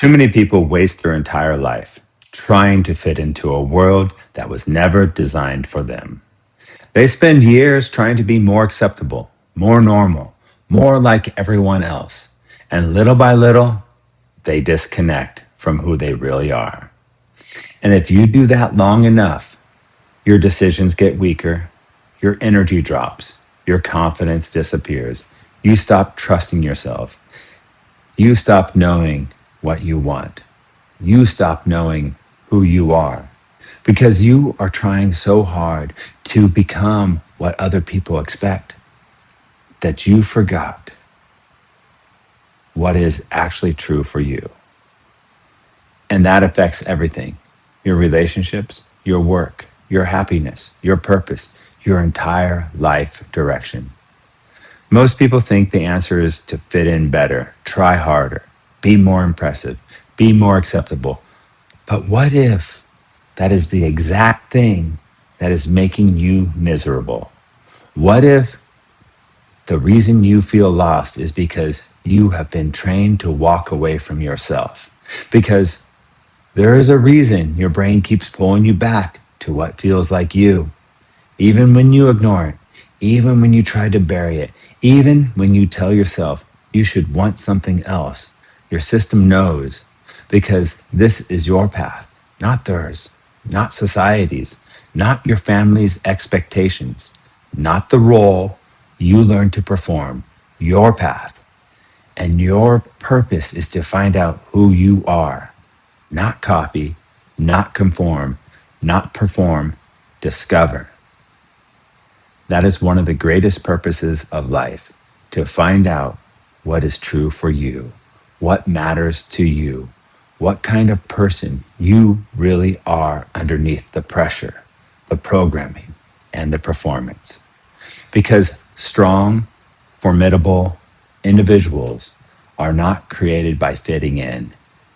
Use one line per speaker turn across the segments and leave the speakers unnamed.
Too many people waste their entire life trying to fit into a world that was never designed for them. They spend years trying to be more acceptable, more normal, more like everyone else. And little by little, they disconnect from who they really are. And if you do that long enough, your decisions get weaker, your energy drops, your confidence disappears. You stop trusting yourself. You stop knowing what you want. You stop knowing who you are because you are trying so hard to become what other people expect that you forgot what is actually true for you. And that affects everything: your relationships, your work, your happiness, your purpose, your entire life direction. Most people think the answer is to fit in better, try harder, be more impressive, be more acceptable. But what if that is the exact thing that is making you miserable? What if the reason you feel lost is because you have been trained to walk away from yourself? Because there is a reason your brain keeps pulling you back to what feels like you, even when you ignore it, even when you try to bury it, even when you tell yourself you should want something else. Your system knows because this is your path, not theirs, not society's, not your family's expectations, not the role you learn to perform, your path. And your purpose is to find out who you are, not copy, not conform, not perform, discover. That is one of the greatest purposes of life, to find out what is true for you, what matters to you, what kind of person you really are underneath the pressure, the programming, and the performance. Because strong, formidable individuals are not created by fitting in.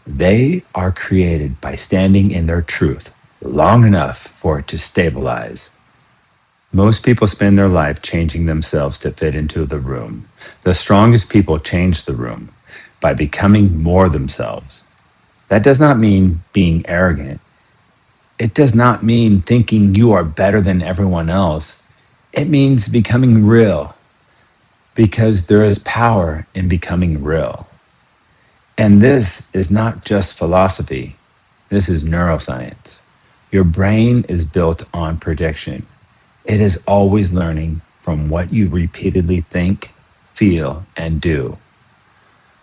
They are created by standing in their truth long enough for it to stabilize. Most people spend their life changing themselves to fit into the room. The strongest people change the room by becoming more themselves. That does not mean being arrogant. It does not mean thinking you are better than everyone else. It means becoming real, because there is power in becoming real. And this is not just philosophy. This is neuroscience. Your brain is built on prediction. It is always learning from what you repeatedly think, feel, and do.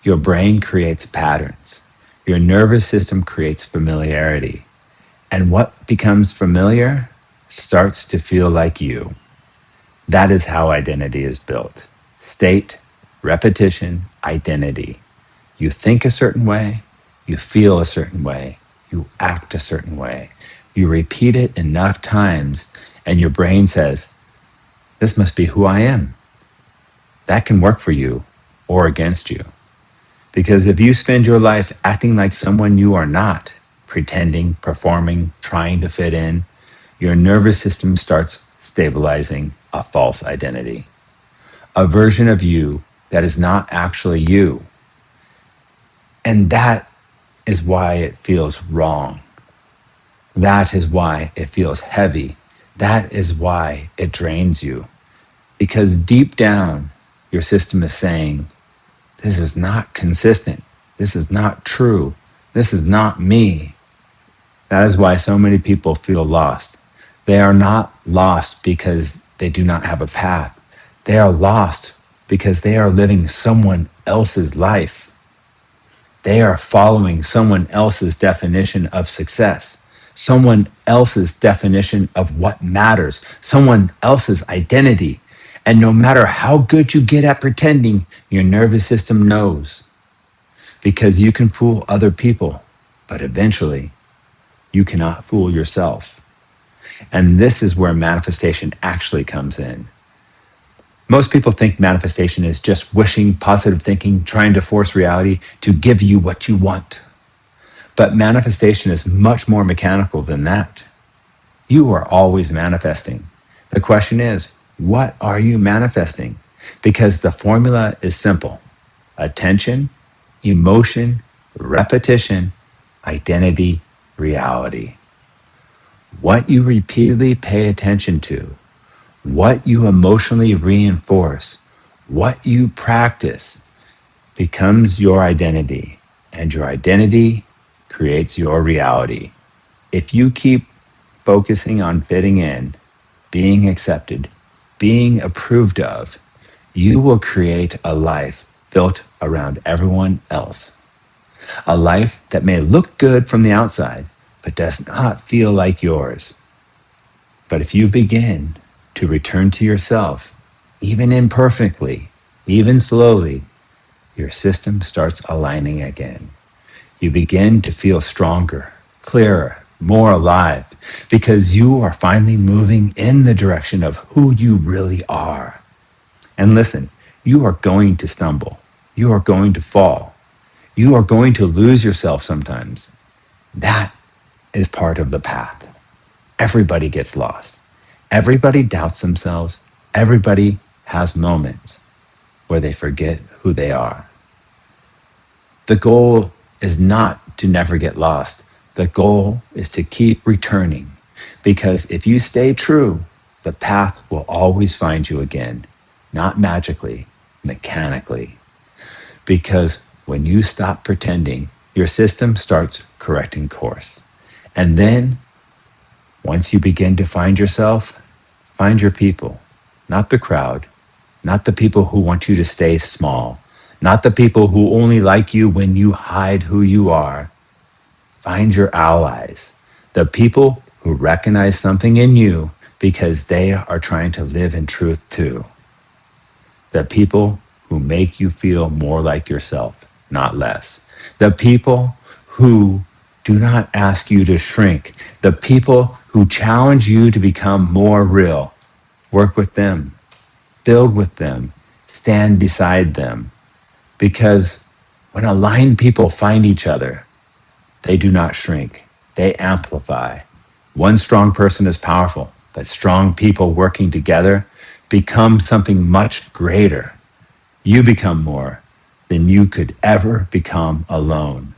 Your brain creates patterns. Your nervous system creates familiarity. And what becomes familiar starts to feel like you. That is how identity is built. State, repetition, identity. You think a certain way, you feel a certain way, you act a certain way. You repeat it enough times, and your brain says, this must be who I am. That can work for you or against you. Because if you spend your life acting like someone you are not, pretending, performing, trying to fit in, your nervous system starts stabilizing a false identity, a version of you that is not actually you. And that is why it feels wrong. That is why it feels heavy. That is why it drains you. Because deep down, your system is saying, this is not consistent. This is not true. This is not me. That is why so many people feel lost. They are not lost because they do not have a path. They are lost because they are living someone else's life. They are following someone else's definition of success, someone else's definition of what matters, someone else's identity. And no matter how good you get at pretending, your nervous system knows. Because you can fool other people, but eventually you cannot fool yourself. And this is where manifestation actually comes in. Most people think manifestation is just wishing, positive thinking, trying to force reality to give you what you want. But manifestation is much more mechanical than that. You are always manifesting. The question is, what are you manifesting? Because the formula is simple: attention, emotion, repetition, identity, reality. What you repeatedly pay attention to, what you emotionally reinforce, what you practice becomes your identity, and your identity creates your reality. If you keep focusing on fitting in, being accepted, being approved of, you will create a life built around everyone else. A life that may look good from the outside, but does not feel like yours. But if you begin to return to yourself, even imperfectly, even slowly, your system starts aligning again. You begin to feel stronger, clearer, more alive, because you are finally moving in the direction of who you really are. And listen, you are going to stumble. You are going to fall. You are going to lose yourself sometimes. That is part of the path. Everybody gets lost. Everybody doubts themselves. Everybody has moments where they forget who they are. The goal is not to never get lost. The goal is to keep returning, because if you stay true, the path will always find you again, not magically, mechanically. Because when you stop pretending, your system starts correcting course. And then once you begin to find yourself, find your people, not the crowd, not the people who want you to stay small, not the people who only like you when you hide who you are. Find your allies, the people who recognize something in you because they are trying to live in truth too. The people who make you feel more like yourself, not less. The people who do not ask you to shrink. The people who challenge you to become more real. Work with them, build with them, stand beside them. Because when aligned people find each other, they do not shrink, they amplify. One strong person is powerful, but strong people working together become something much greater. You become more than you could ever become alone.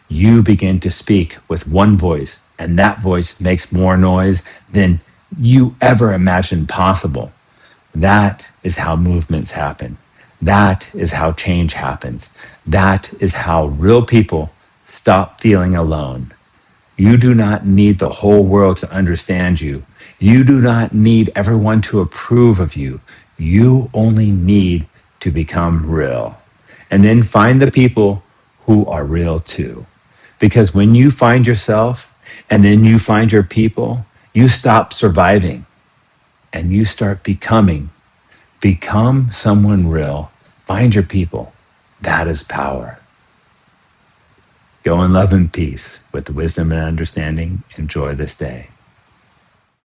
You begin to speak with one voice, and that voice makes more noise than you ever imagined possible. That is how movements happen. That is how change happens. That is how real people stop feeling alone. You do not need the whole world to understand you. You do not need everyone to approve of you. You only need to become real. And then find the people who are real too. Because when you find yourself and then you find your people, you stop surviving and you start becoming. Become someone real. Find your people. That is power. Go in love and peace with wisdom and understanding. Enjoy this day.